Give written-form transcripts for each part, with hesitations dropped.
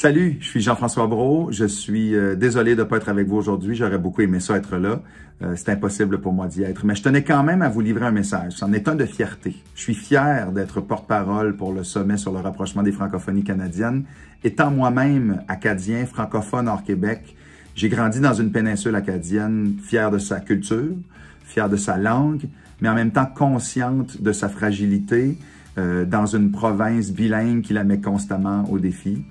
Salut, je suis Jean-François Brault. Je suis désolé de ne pas être avec vous aujourd'hui. J'aurais beaucoup aimé ça être là. C'est impossible pour moi d'y être. Mais je tenais quand même à vous livrer un message. C'en est un de fierté. Je suis fier d'être porte-parole pour le sommet sur le rapprochement des francophonies canadiennes. Étant moi-même acadien, francophone hors Québec, j'ai grandi dans une péninsule acadienne, fier de sa culture, fier de sa langue, mais en même temps consciente de sa fragilité dans une province bilingue qui la met constamment au défi.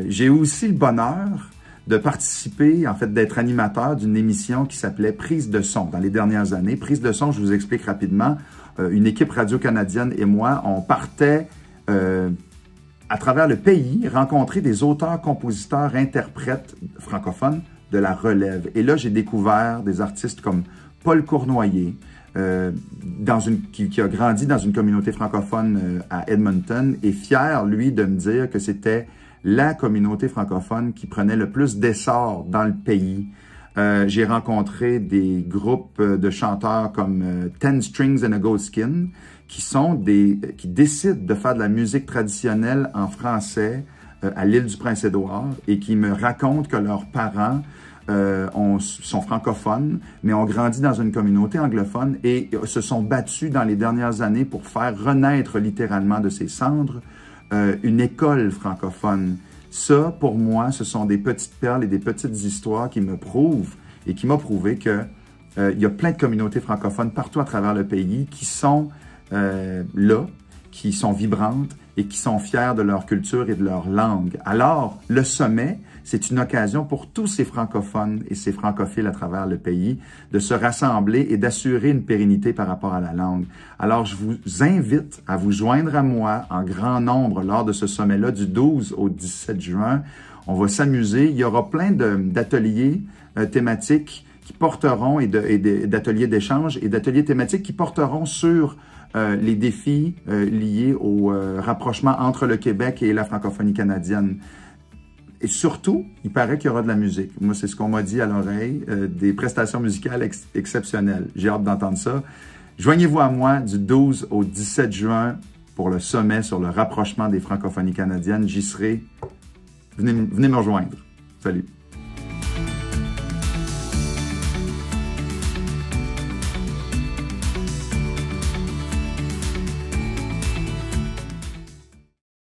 J'ai aussi le bonheur de participer, en fait, d'être animateur d'une émission qui s'appelait Prise de son dans les dernières années. Prise de son, je vous explique rapidement, une équipe radio-canadienne et moi, on partait à travers le pays rencontrer des auteurs, compositeurs, interprètes francophones de la relève. Et là, j'ai découvert des artistes comme Paul Cournoyer, qui a grandi dans une communauté francophone à Edmonton, et fier, lui, de me dire que c'était la communauté francophone qui prenait le plus d'essor dans le pays. J'ai rencontré des groupes de chanteurs comme Ten Strings and a Goatskin qui décident de faire de la musique traditionnelle en français à l'île du Prince-Édouard et qui me racontent que leurs parents sont francophones, mais ont grandi dans une communauté anglophone et se sont battus dans les dernières années pour faire renaître littéralement de ses cendres une école francophone. Ça, pour moi, ce sont des petites perles et des petites histoires qui me prouvent et qui m'ont prouvé que il y a plein de communautés francophones partout à travers le pays qui sont là, qui sont vibrantes et qui sont fiers de leur culture et de leur langue. Alors, le sommet, c'est une occasion pour tous ces francophones et ces francophiles à travers le pays de se rassembler et d'assurer une pérennité par rapport à la langue. Alors, je vous invite à vous joindre à moi en grand nombre lors de ce sommet-là du 12 au 17 juin. On va s'amuser. Il y aura plein d'ateliers thématiques qui porteront et d'ateliers d'échange et d'ateliers thématiques qui porteront sur les défis liés au rapprochement entre le Québec et la francophonie canadienne. Et surtout, il paraît qu'il y aura de la musique. Moi, c'est ce qu'on m'a dit à l'oreille, des prestations musicales exceptionnelles. J'ai hâte d'entendre ça. Joignez-vous à moi du 12 au 17 juin pour le sommet sur le rapprochement des francophonies canadiennes. J'y serai. Venez me rejoindre. Salut.